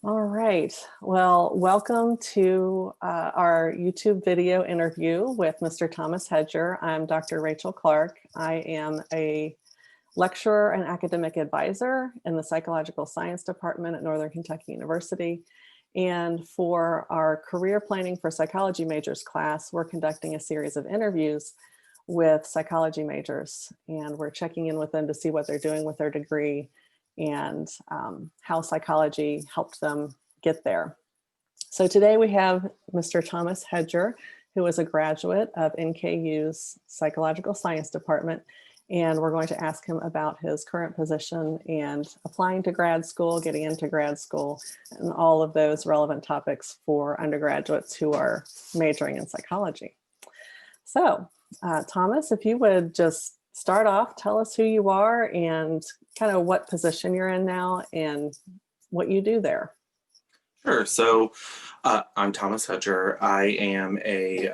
All right. Well, welcome to our YouTube video interview with Mr. Thomas Hedger. I'm Dr. Rachael Clark. I am a lecturer and academic advisor in the Psychological Science Department at Northern Kentucky University. And for our career planning for psychology majors class, we're conducting a series of interviews with psychology majors, and we're checking in with them to see what they're doing with their degree and how psychology helped them get there. So today we have Mr. Thomas Hedger, who is a graduate of NKU's Psychological Science Department, and we're going to ask him about his current position and applying to grad school, getting into grad school, and all of those relevant topics for undergraduates who are majoring in psychology. So, Thomas, if you would just start off, tell us who you are and kind of what position you're in now and what you do there. Sure. So I'm Thomas Hedger. I am a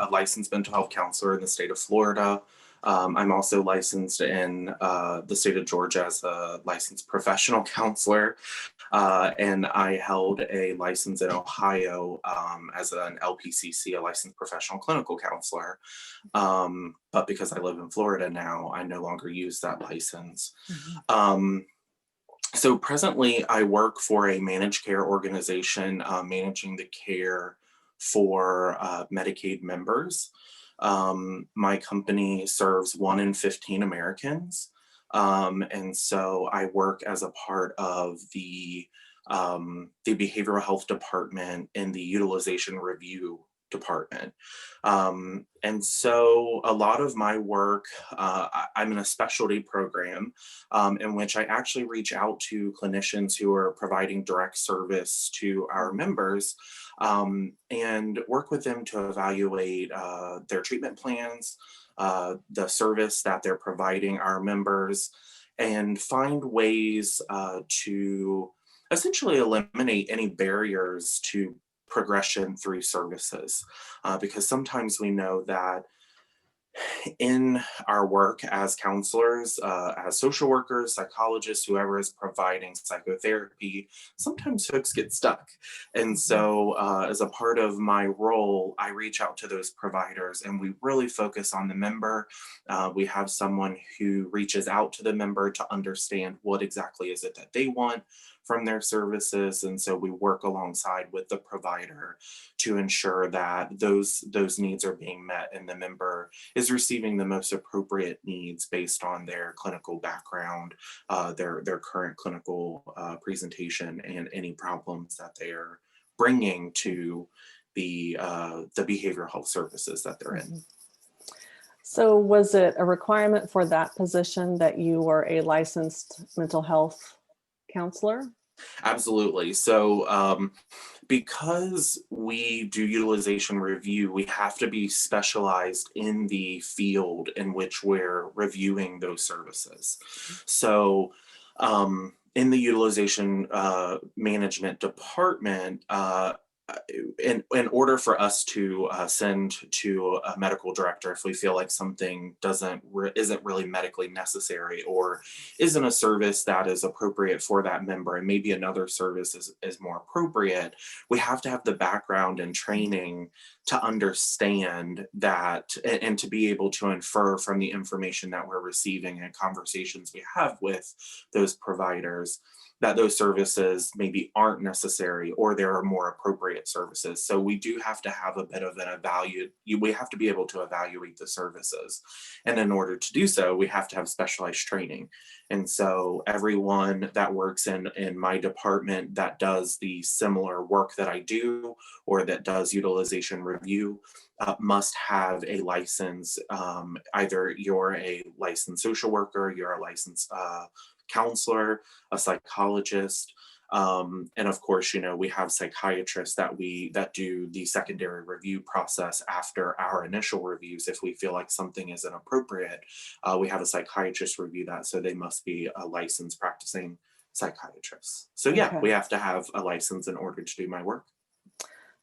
licensed mental health counselor in the state of Florida. I'm also licensed in the state of Georgia as a licensed professional counselor. And I held a license in Ohio as an LPCC, a licensed professional clinical counselor. But because I live in Florida now, I no longer use that license. Mm-hmm. So presently I work for a managed care organization managing the care for Medicaid members. My company serves 1 in 15 Americans. And so I work as a part of the behavioral health department in the utilization review department. And so a lot of my work, I'm in a specialty program in which I actually reach out to clinicians who are providing direct service to our members and work with them to evaluate their treatment plans, the service that they're providing our members, and find ways to essentially eliminate any barriers to progression through services, because sometimes we know that in our work as counselors, as social workers, psychologists, whoever is providing psychotherapy, sometimes folks get stuck. And so as a part of my role, I reach out to those providers and we really focus on the member. We have someone who reaches out to the member to understand what exactly is it that they want from their services. And so we work alongside with the provider to ensure that those needs are being met and the member is receiving the most appropriate needs based on their clinical background, their current clinical presentation, and any problems that they are bringing to the behavioral health services that they're in. So was it a requirement for that position that you were a licensed mental health counselor? Absolutely. So because we do utilization review, we have to be specialized in the field in which we're reviewing those services. So in the utilization management department, in order for us to send to a medical director if we feel like something isn't really medically necessary or isn't a service that is appropriate for that member and maybe another service is more appropriate, we have to have the background and training to understand that and to be able to infer from the information that we're receiving and conversations we have with those providers that those services maybe aren't necessary or there are more appropriate services. So we do have to have a bit of we have to be able to evaluate the services. And in order to do so, we have to have specialized training. And so everyone that works in my department that does the similar work that I do or that does utilization review must have a license. Either you're a licensed social worker, you're a licensed counselor, a psychologist, and of course, we have psychiatrists that do the secondary review process after our initial reviews. If we feel like something isn't appropriate, we have a psychiatrist review that, so they must be a licensed practicing psychiatrist. So yeah, okay. We have to have a license in order to do my work.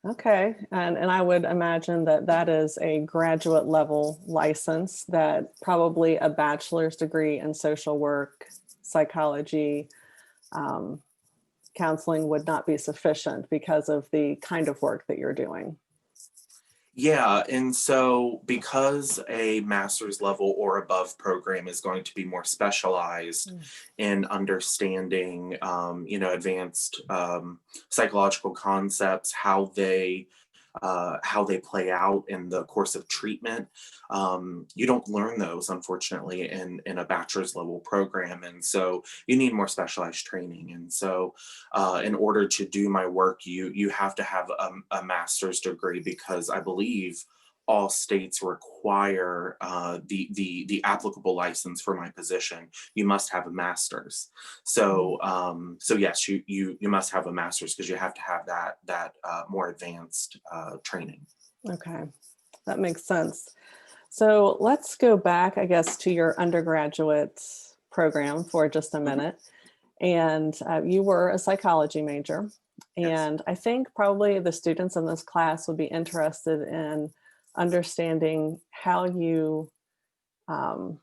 Okay, and I would imagine that is a graduate level license, that probably a bachelor's degree in social work, psychology, counseling would not be sufficient because of the kind of work that you're doing. Yeah, and so because a master's level or above program is going to be more specialized Mm. in understanding, advanced psychological concepts, how they play out in the course of treatment. You don't learn those, unfortunately, in a bachelor's level program. And so you need more specialized training. And so in order to do my work, you have to have a master's degree, because I believe all states require the applicable license for my position. You must have a master's. So so yes, you must have a master's, because you have to have that more advanced training. Okay, that makes sense. So let's go back, I guess, to your undergraduate program for just a Mhm. minute. And you were a psychology major. Yes. And I think probably the students in this class would be interested in understanding how you, um,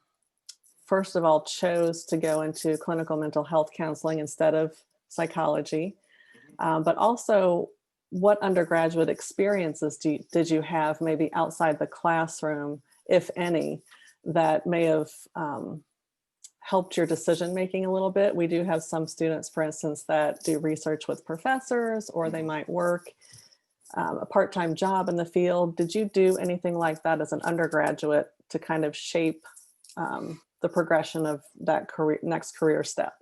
first of all, chose to go into clinical mental health counseling instead of psychology, Mhm. but also what undergraduate experiences did you have maybe outside the classroom, if any, that may have helped your decision making a little bit? We do have some students, for instance, that do research with professors, or they Mhm. might work a part-time job in the field. Did you do anything like that as an undergraduate to kind of shape the progression of that next career step?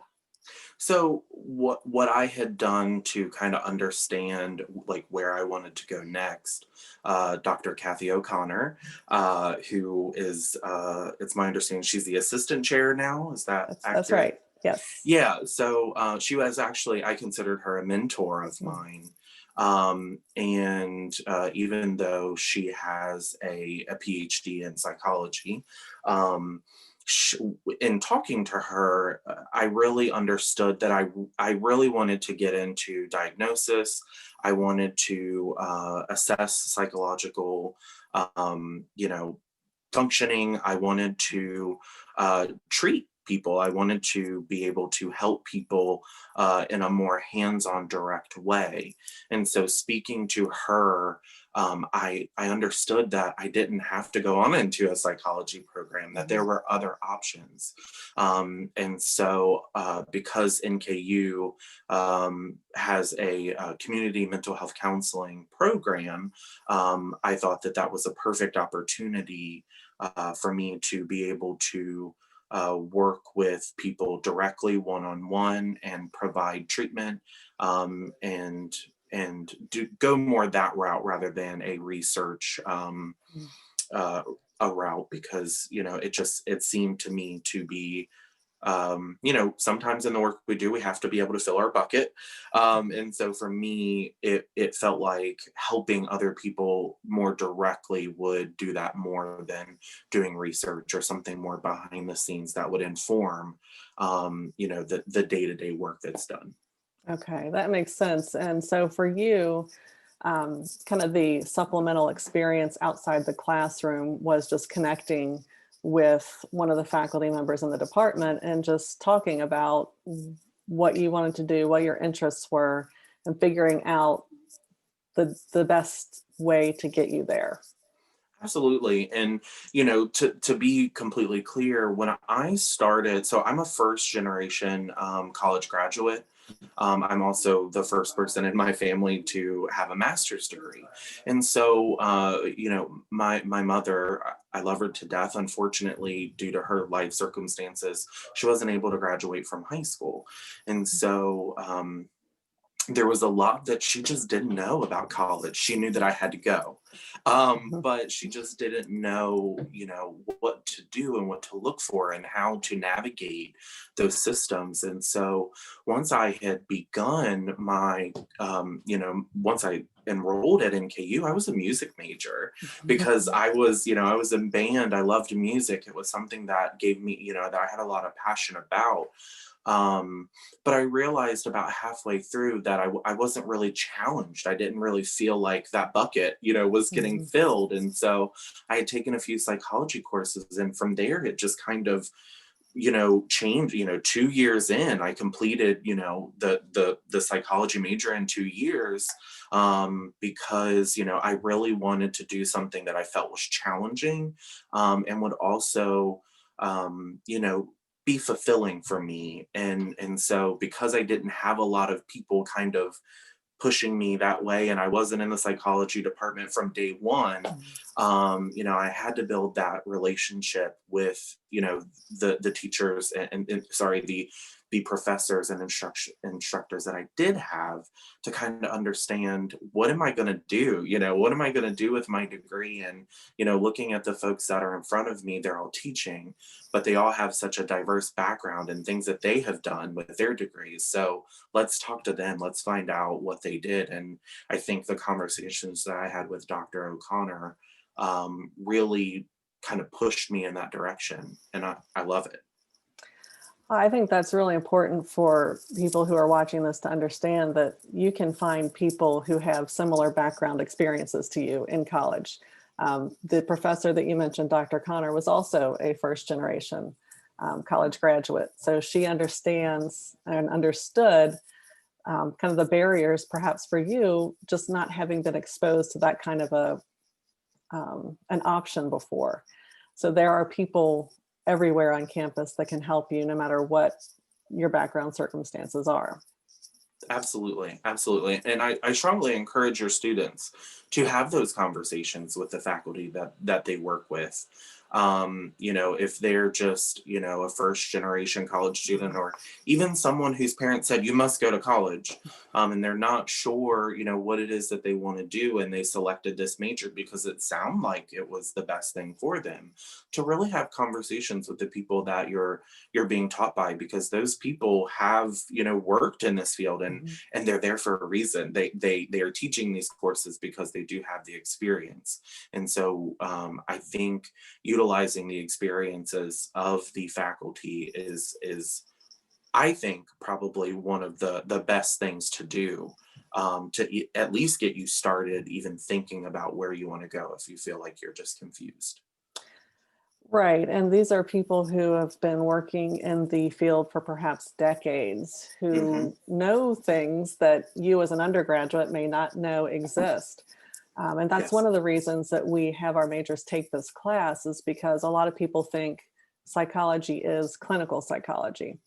So what I had done to kind of understand like where I wanted to go next, Dr. Kathy O'Connor, who is it's my understanding she's the assistant chair now. Is that That's accurate? right. Yes. Yeah. So she was actually, I considered her a mentor of Mm. mine. And even though she has a PhD in psychology, um, sh in talking to her, I really understood that I really wanted to get into diagnosis. I wanted to assess psychological, um, you know, functioning. I wanted to treat people. I wanted to be able to help people in a more hands-on, direct way. And so, speaking to her, I understood that I didn't have to go on into a psychology program; that there Mhm. were other options. And so, because NKU has a community mental health counseling program, I thought that that was a perfect opportunity for me to be able to work with people directly, one on one, and provide treatment, and go more that route rather than a research Mm. uh, a route, because it seemed to me to be, sometimes in the work we do, we have to be able to fill our bucket. And so for me, it felt like helping other people more directly would do that more than doing research or something more behind the scenes that would inform, the day-to-day work that's done. Okay, that makes sense. And so for you, kind of the supplemental experience outside the classroom was just connecting with one of the faculty members in the department and just talking about what you wanted to do, what your interests were, and figuring out the best way to get you there. Absolutely. And, to be completely clear, when I started, so I'm a first generation college graduate. I'm also the first person in my family to have a master's degree. And so, my mother, I love her to death. Unfortunately, due to her life circumstances, she wasn't able to graduate from high school. And so, there was a lot that she just didn't know about college. She knew that I had to go, Mhm. but she just didn't know, what to do and what to look for and how to navigate those systems. And so, once I had begun my, once I enrolled at NKU, I was a music major, because I was in band. I loved music. It was something that gave me, that I had a lot of passion about. But I realized about halfway through that I wasn't really challenged. I didn't really feel like that bucket, was getting Mhm. filled. And so I had taken a few psychology courses, and from there, it just kind of, change, 2 years in, I completed, the psychology major in 2 years, because, I really wanted to do something that I felt was challenging, and would also, be fulfilling for me. And so because I didn't have a lot of people kind of pushing me that way, and I wasn't in the psychology department from day one, I had to build that relationship with, the teachers and sorry, the professors and instructors that I did have, to kind of understand, what am I going to do? What am I going to do with my degree? And, looking at the folks that are in front of me, they're all teaching, but they all have such a diverse background and things that they have done with their degrees. So let's talk to them. Let's find out what they did. And I think the conversations that I had with Dr. O'Connor, really kind of pushed me in that direction. And I love it. I think that's really important for people who are watching this to understand that you can find people who have similar background experiences to you in college. The professor that you mentioned, Dr. Connor, was also a first generation college graduate. So she understands and understood kind of the barriers perhaps for you, just not having been exposed to that kind of an option before. So there are people everywhere on campus that can help you no matter what your background circumstances are. Absolutely, absolutely. And I strongly encourage your students to have those conversations with the faculty that they work with. If they're just, a first generation college student, or even someone whose parents said, you must go to college, and they're not sure, what it is that they want to do, and they selected this major because it sounded like it was the best thing for them, to really have conversations with the people that you're being taught by, because those people have, worked in this field, and they're there for a reason. They are teaching these courses because they do have the experience. And so I think utilizing the experiences of the faculty is I think probably one of the best things to do, to at least get you started even thinking about where you want to go if you feel like you're just confused. Right. And these are people who have been working in the field for perhaps decades, Hmm. who know things that you as an undergraduate may not know exist. And that's one Yes. of the reasons that we have our majors take this class, is because a lot of people think psychology is clinical psychology,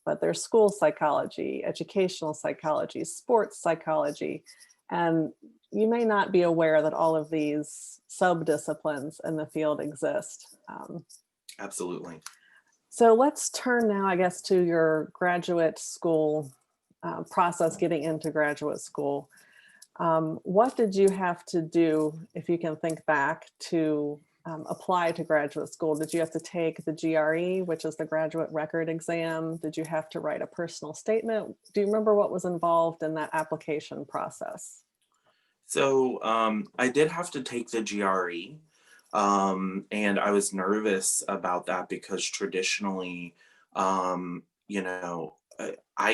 but there's school psychology, educational psychology, sports psychology. And you may not be aware that all of these sub-disciplines in the field exist. Absolutely. So let's turn now, I guess, to your graduate school process, getting into graduate school. What did you have to do, if you can think back, to apply to graduate school? Did you have to take the GRE, which is the graduate record exam? Did you have to write a personal statement? Do you remember what was involved in that application process? So I did have to take the GRE, and I was nervous about that because traditionally, I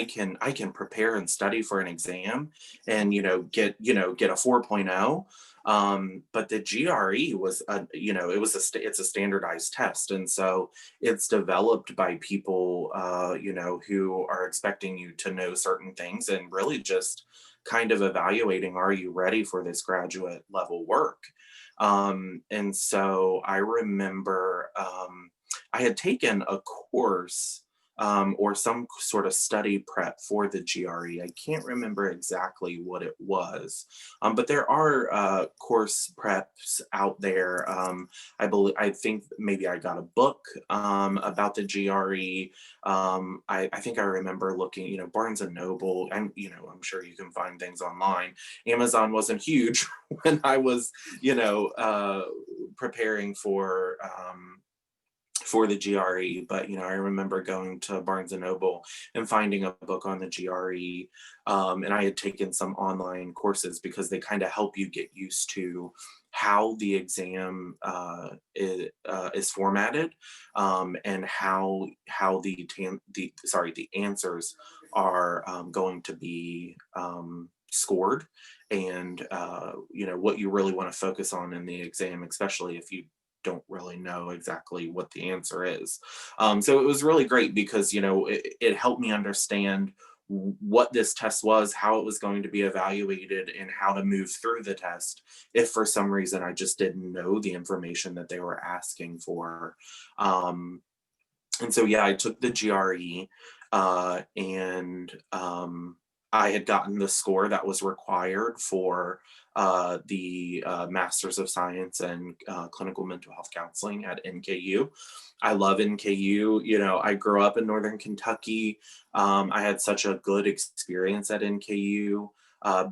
can prepare and study for an exam, and get a 4.0. But the GRE was it's a standardized test, and so it's developed by people, who are expecting you to know certain things, and really just kind of evaluating, are you ready for this graduate level work? And so I remember, I had taken a course, or some sort of study prep for the GRE. I can't remember exactly what it was, but there are course preps out there. I think maybe I got a book about the GRE. I think I remember looking, Barnes and Noble. I'm sure you can find things online. Amazon wasn't huge when I was, preparing for the GRE, but I remember going to Barnes and Noble and finding a book on the GRE, and I had taken some online courses because they kind of help you get used to how the exam is formatted, and how the answers are going to be scored, and what you really want to focus on in the exam, especially if you don't really know exactly what the answer is. So it was really great because, it helped me understand what this test was, how it was going to be evaluated, and how to move through the test if for some reason I just didn't know the information that they were asking for. And so, yeah, I took the GRE, and I had gotten the score that was required for the Masters of Science and Clinical Mental Health Counseling at NKU. I love NKU. I grew up in Northern Kentucky. I had such a good experience at NKU.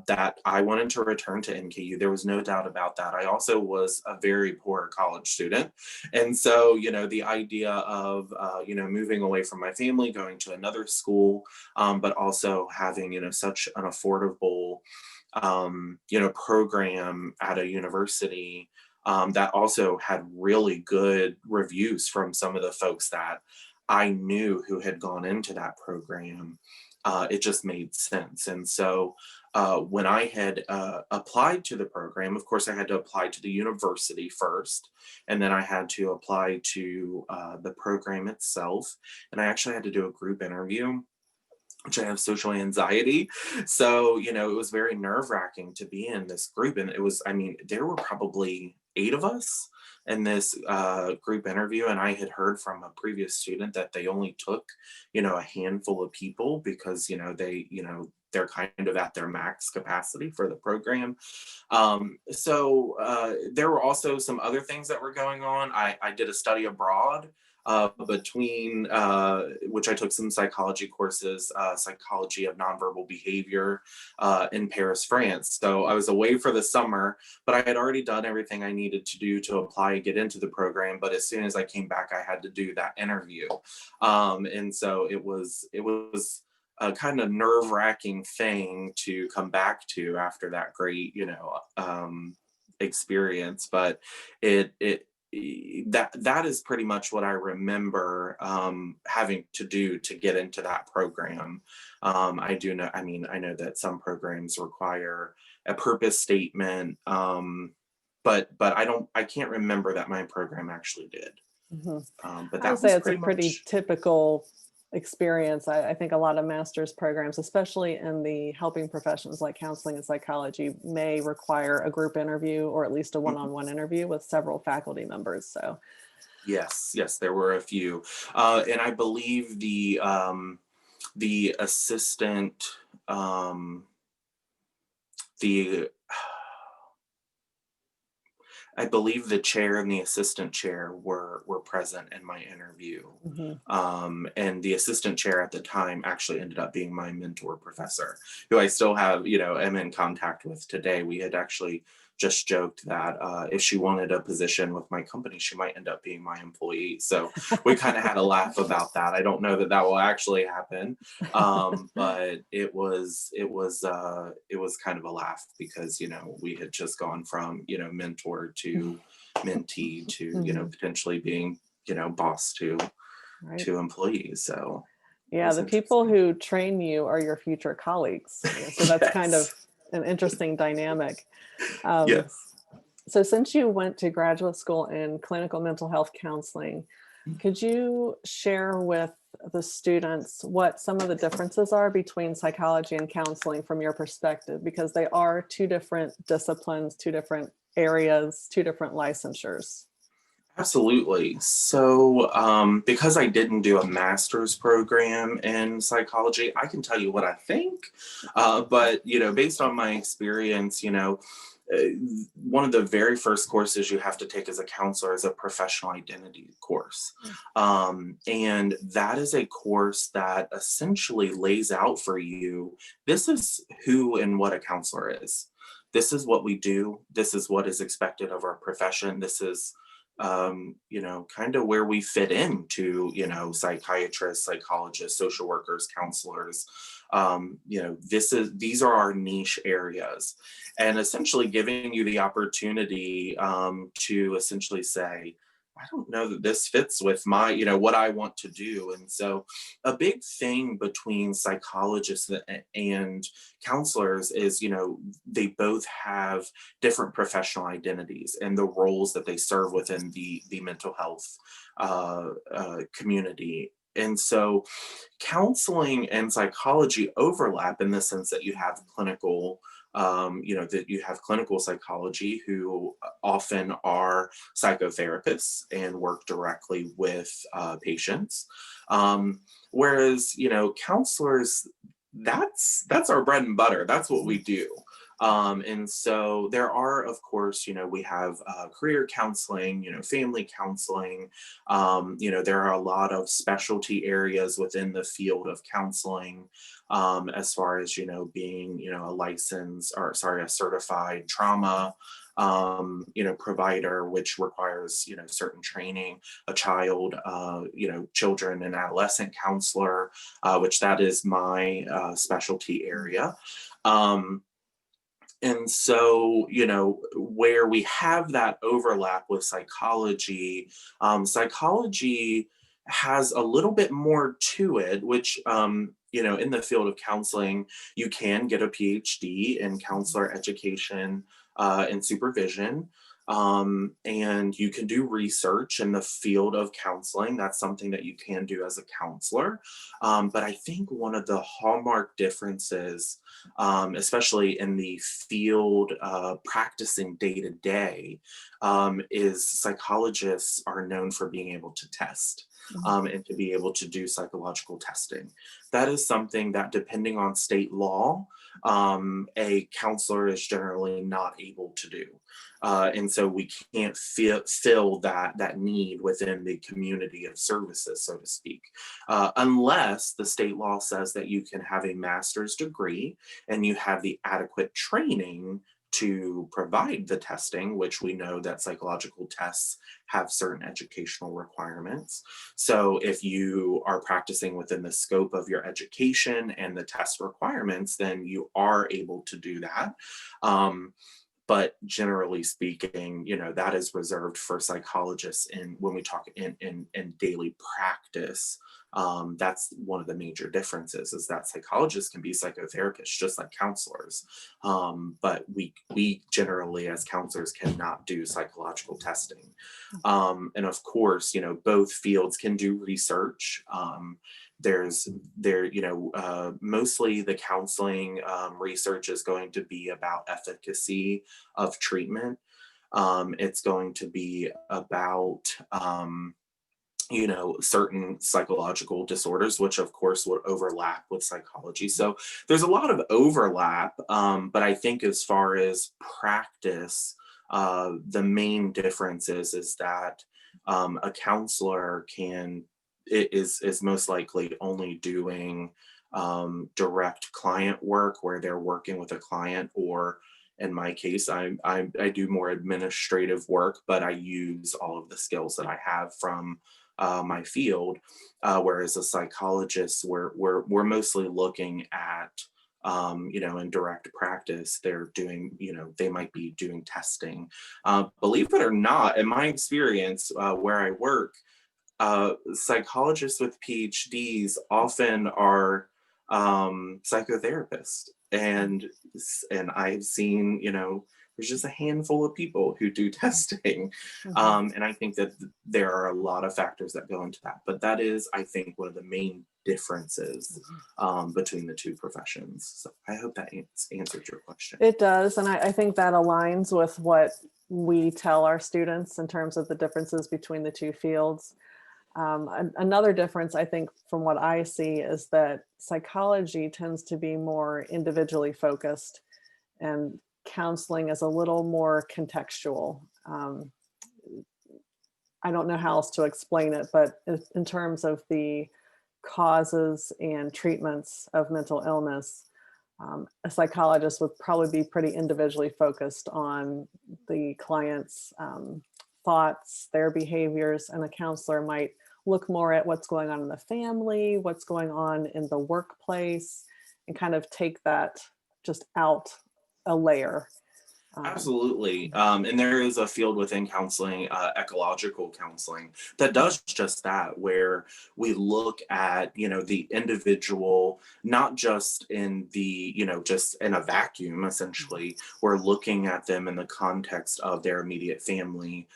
That I wanted to return to NKU. There was no doubt about that. I also was a very poor college student. And so, the idea of, moving away from my family, going to another school, but also having, such an affordable, program at a university that also had really good reviews from some of the folks that I knew who had gone into that program. It just made sense. And so when I had applied to the program, of course, I had to apply to the university first, and then I had to apply to the program itself. And I actually had to do a group interview, which I have social anxiety. So, it was very nerve wracking to be in this group. And there were probably 8 of us in this group interview. And I had heard from a previous student that they only took, a handful of people because, they're kind of at their max capacity for the program. So there were also some other things that were going on. I did a study abroad between which I took some psychology courses, psychology of nonverbal behavior in Paris, France. So I was away for the summer, but I had already done everything I needed to do to apply and get into the program. But as soon as I came back, I had to do that interview. And so it was a kind of nerve-wracking thing to come back to after that great, experience. But that is pretty much what I remember having to do to get into that program. I know that some programs require a purpose statement, but I can't remember that my program actually did. But I would that say was it's a pretty much typical experience. I think a lot of master's programs, especially in the helping professions like counseling and psychology, may require a group interview or at least a one-on-one interview with several faculty members. So Yes, there were a few, and I believe the assistant, the I believe the chair and the assistant chair were present in my interview. mhm. And the assistant chair at the time actually ended up being my mentor professor, who I still have, am in contact with today. We had actually just joked that if she wanted a position with my company, she might end up being my employee. So we kind of had a laugh about that. I don't know that will actually happen, but it was kind of a laugh because we had just gone from mentor to mentee to Mhm. potentially being boss to Right. employees. So it Yeah, was the people interesting. who train you are your future colleagues. So that's kind of Yes. an interesting dynamic. Um, Yes. so since you went to graduate school in clinical mental health counseling, could you share with the students what some of the differences are between psychology and counseling from your perspective? Because they are 2 different disciplines, 2 different areas, 2 different licensures. Absolutely. So, because I didn't do a master's program in psychology, I can tell you what I think. But, based on my experience, uh, one of the very first courses you have to take as a counselor is a professional identity course. And that is a course that essentially lays out for you this is who and what a counselor is. This is what we do. This is what is expected of our profession. This is kind of where we fit into, psychiatrists, psychologists, social workers, counselors. These are our niche areas, and essentially giving you the opportunity to essentially say, I don't know that this fits with my, what I want to do. And so a big thing between psychologists and counselors is, they both have different professional identities and the roles that they serve within the mental health community. And so counseling and psychology overlap in the sense that you have that you have clinical psychology who often are psychotherapists and work directly with patients. Whereas, counselors, that's our bread and butter. That's what we do. And so there are, of course, we have career counseling, family counseling. There are a lot of specialty areas within the field of counseling, as far as, being, a certified trauma, provider, which requires, certain training, a children and adolescent counselor, which that is my specialty area. And so, where we have that overlap with psychology, psychology has a little bit more to it, which, in the field of counseling, you can get a PhD in counselor education and supervision. And you can do research in the field of counseling. That's something that you can do as a counselor. But I think one of the hallmark differences, especially in the field practicing day to day, is psychologists are known for being able to test. And to be able to do psychological testing. That is something that, depending on state law, a counselor is generally not able to do. And so we can't fill that need within the community of services, so to speak, unless the state law says that you can have a master's degree and you have the adequate training to provide the testing, which we know that psychological tests have certain educational requirements. So if you are practicing within the scope of your education and the test requirements, then you are able to do that. But generally speaking, that is reserved for psychologists. And when we talk in daily practice, that's one of the major differences, is that psychologists can be psychotherapists just like counselors. But we generally, as counselors, cannot do psychological testing. And of course, both fields can do research. Mostly the counseling research is going to be about efficacy of treatment. It's going to be about certain psychological disorders, which of course would overlap with psychology. So there's a lot of overlap, but I think as far as practice, the main difference is that a counselor is most likely only doing direct client work, where they're working with a client, or in my case, I do more administrative work, but I use all of the skills that I have from my field. Whereas a psychologist, we're mostly looking at, in direct practice, they're doing, they might be doing testing. Believe it or not, in my experience, where I work, psychologists with PhDs often are psychotherapists, and I've seen, there's just a handful of people who do testing. And I think that there are a lot of factors that go into that, but that is, I think, one of the main differences between the two professions. So I hope that answered your question. It does, and I think that aligns with what we tell our students in terms of the differences between the two fields. Another difference, I think, from what I see, is that psychology tends to be more individually focused, and counseling is a little more contextual. I don't know how else to explain it, but in terms of the causes and treatments of mental illness, a psychologist would probably be pretty individually focused on the client's thoughts, their behaviors, and a counselor might look more at what's going on in the family, what's going on in the workplace, and kind of take that just out a layer. Absolutely. And there is a field within counseling, ecological counseling, that does just that, where we look at, the individual, not just in the, just in a vacuum, essentially. We're looking at them in the context of their immediate family,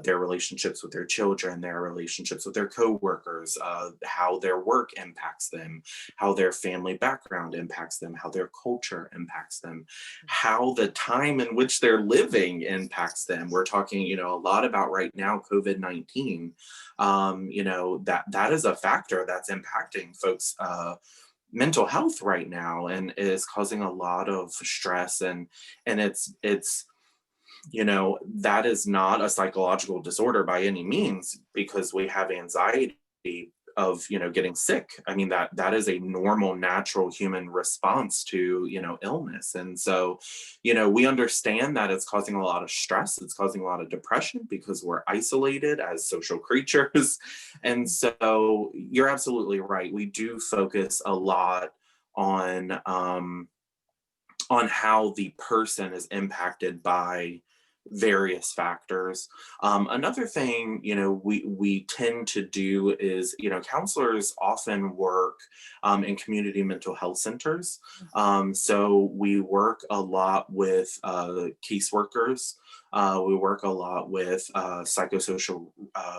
their relationships with their children, their relationships with their coworkers, how their work impacts them, how their family background impacts them, how their culture impacts them, how the time in which they're living impacts them. We're talking, a lot about right now, COVID-19. That is a factor that's impacting folks' mental health right now, and is causing a lot of stress, and it's that is not a psychological disorder by any means, because we have anxiety of getting sick. I mean, that is a normal, natural human response to illness. And so we understand that it's causing a lot of stress, it's causing a lot of depression, because we're isolated as social creatures. And so you're absolutely right, we do focus a lot on how the person is impacted by various factors. Another thing, we tend to do is, counselors often work in community mental health centers. So we work a lot with caseworkers. We work a lot with psychosocial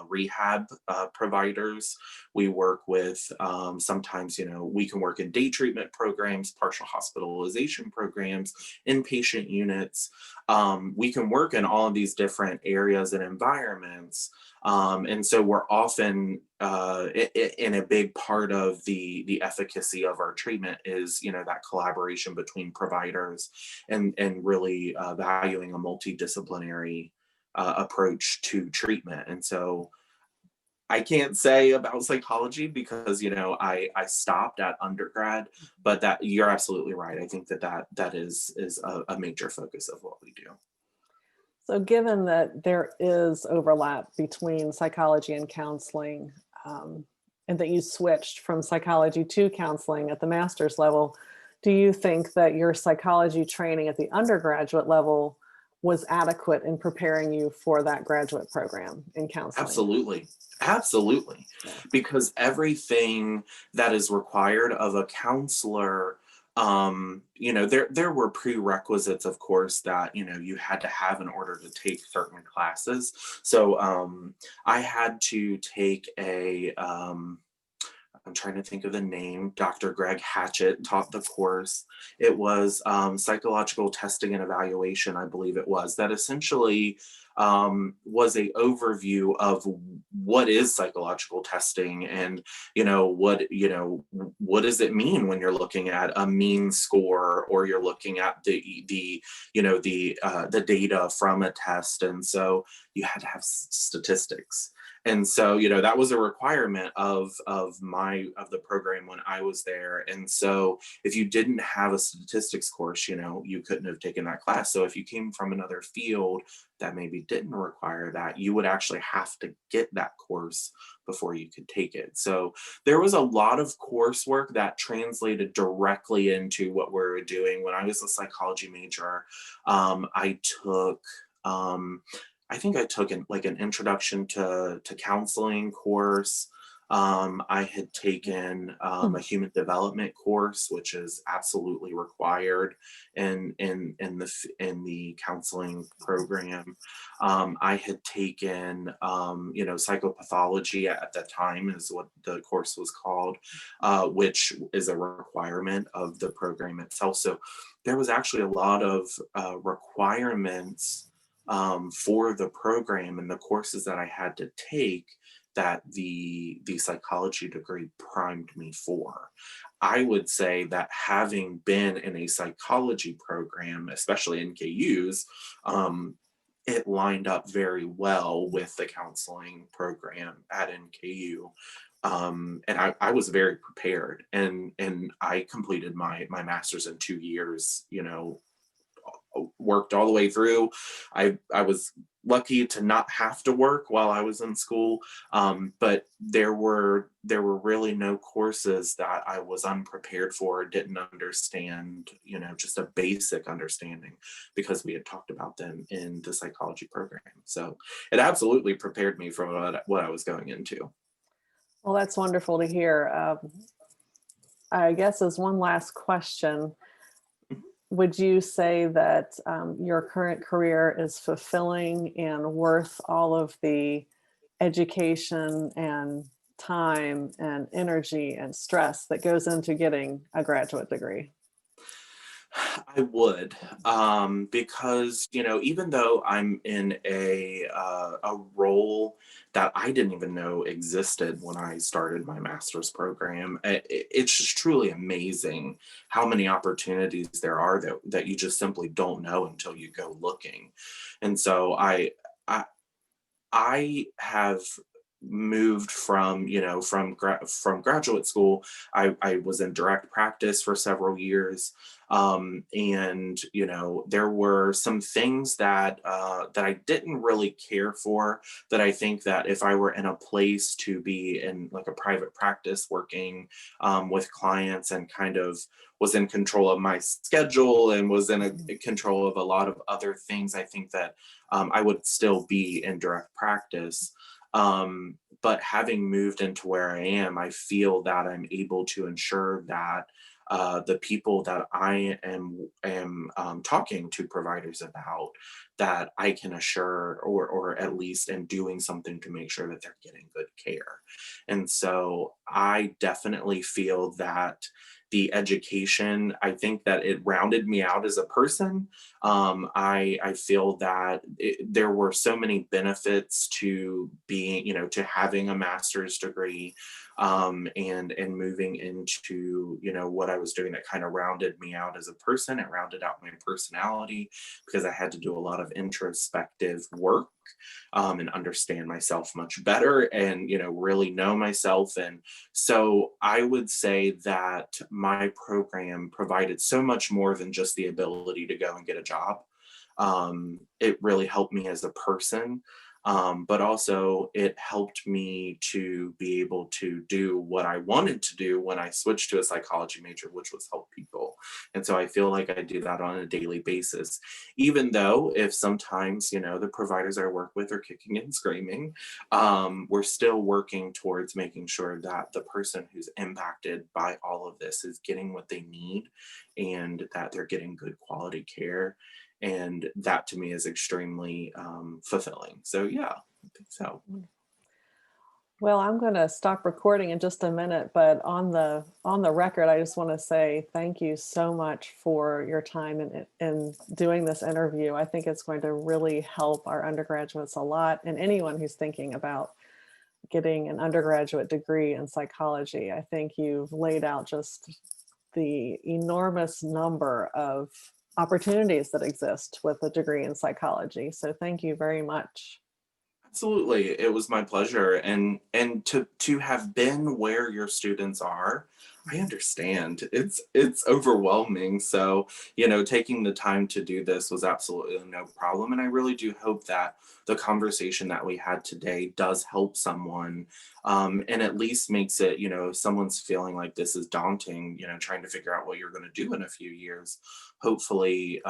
rehab providers. We work with sometimes, we can work in day treatment programs, partial hospitalization programs, inpatient units. We can work in all of these different areas and environments. And so we're often in a big part of the efficacy of our treatment is, that collaboration between providers, and really valuing a multidisciplinary approach to treatment. And so I can't say about psychology because I stopped at undergrad, but that you're absolutely right. I think that is a major focus of what we do. So given that there is overlap between psychology and counseling, and that you switched from psychology to counseling at the master's level, do you think that your psychology training at the undergraduate level was adequate in preparing you for that graduate program in counseling? Absolutely. Absolutely. Yeah. Because everything that is required of a counselor, there were prerequisites, of course, that you had to have in order to take certain classes. So I had to take I'm trying to think of the name. Dr. Greg Hatchett taught the course. It was psychological testing and evaluation, I believe it was, that essentially was a overview of what is psychological testing, and what does it mean when you're looking at a mean score, or you're looking at the data from a test. And so you had to have statistics. And so that was a requirement of the program when I was there. And so if you didn't have a statistics course, you couldn't have taken that class. So if you came from another field that maybe didn't require that, you would actually have to get that course before you could take it. So there was a lot of coursework that translated directly into what we were doing. When I was a psychology major, I think I took an introduction to counseling course. I had taken a human development course, which is absolutely required in the counseling program. I had taken psychopathology at the time is what the course was called, which is a requirement of the program itself. So there was actually a lot of requirements for the program and the courses that I had to take that the psychology degree primed me for. I would say that having been in a psychology program, especially in KU's, it lined up very well with the counseling program at NKU. And I was very prepared, and I completed my master's in 2 years, worked all the way through. I was lucky to not have to work while I was in school, but there were really no courses that I was unprepared for, didn't understand, just a basic understanding because we had talked about them in the psychology program. So it absolutely prepared me for what I was going into. Well, that's wonderful to hear. I guess as one last question, would you say that your current career is fulfilling and worth all of the education and time and energy and stress that goes into getting a graduate degree? I would, because even though I'm in a role that I didn't even know existed when I started my master's program, it's just truly amazing how many opportunities there are that you just simply don't know until you go looking. And so I I have moved from from graduate school. I was in direct practice for several years, and there were some things that I didn't really care for, that I think that if I were in a place to be in like a private practice working with clients and kind of was in control of my schedule and was in control of a lot of other things, I think that I would still be in direct practice. But having moved into where I am, I feel that I'm able to ensure that the people that I am talking to providers about, that I can assure, or at least am doing something to make sure that they're getting good care. And so I definitely feel that the education, I think that it rounded me out as a person. I feel that there were so many benefits to being, to having a master's degree, and moving into what I was doing, that kind of rounded me out as a person. It rounded out my personality because I had to do a lot of introspective work, and understand myself much better, and really know myself. And so I would say that my program provided so much more than just the ability to go and get a job. It really helped me as a person, but also it helped me to be able to do what I wanted to do when I switched to a psychology major, which was help people. And so I feel like I do that on a daily basis, even though if sometimes, the providers I work with are kicking and screaming, we're still working towards making sure that the person who's impacted by all of this is getting what they need, and that they're getting good quality care. And that to me is extremely fulfilling. So yeah, I think so. Well, I'm going to stop recording in just a minute, but on the record, I just want to say thank you so much for your time in doing this interview. I think it's going to really help our undergraduates a lot, and anyone who's thinking about getting an undergraduate degree in psychology. I think you've laid out just the enormous number of opportunities that exist with a degree in psychology. So thank you very much. Absolutely, it was my pleasure, and to have been where your students are, I understand it's overwhelming. So taking the time to do this was absolutely no problem, and I really do hope that the conversation that we had today does help someone, and at least makes it, if someone's feeling like this is daunting, trying to figure out what you're going to do in a few years. Hopefully,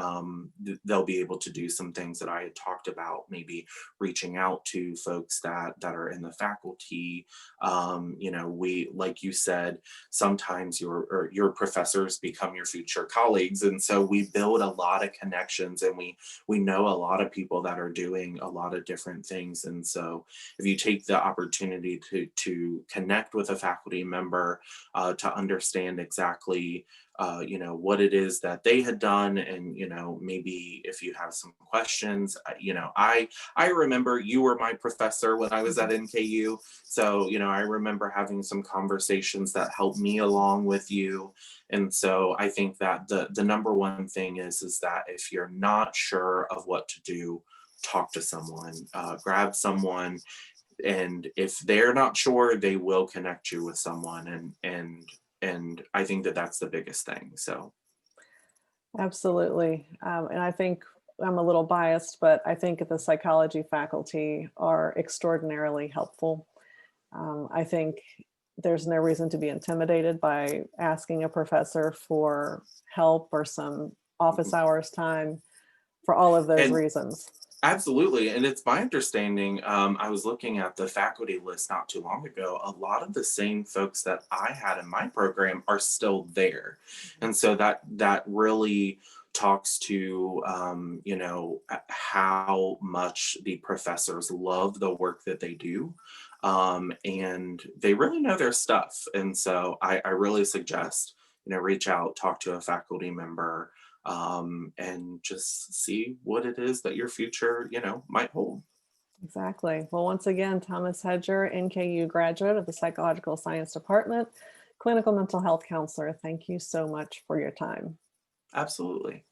they'll be able to do some things that I had talked about, maybe reaching out to folks that are in the faculty. We, like you said, sometimes your professors become your future colleagues, and so we build a lot of connections, and we know a lot of people that are doing a lot of different things. And so if you take the opportunity to connect with a faculty member, to understand exactly what it is that they had done, and maybe if you have some questions, I remember you were my professor when I was at NKU. So I remember having some conversations that helped me along with you. And so I think that the number one thing is that if you're not sure of what to do, talk to someone, grab someone, and if they're not sure, they will connect you with someone. And I think that that's the biggest thing. So Absolutely. And I think I'm a little biased, but I think the psychology faculty are extraordinarily helpful. I think there's no reason to be intimidated by asking a professor for help or some office Mhm. hours time for all of those And reasons. absolutely. And it's my understanding, I was looking at the faculty list not too long ago. A lot of the same folks that I had in my program are still there. And so that really talks to how much the professors love the work that they do. And they really know their stuff. And so I really suggest, reach out, talk to a faculty member, and just see what it is that your future, might hold. Exactly. Well, once again, Thomas Hedger, NKU graduate of the Psychological Science Department, clinical mental health counselor. Thank you so much for your time. Absolutely.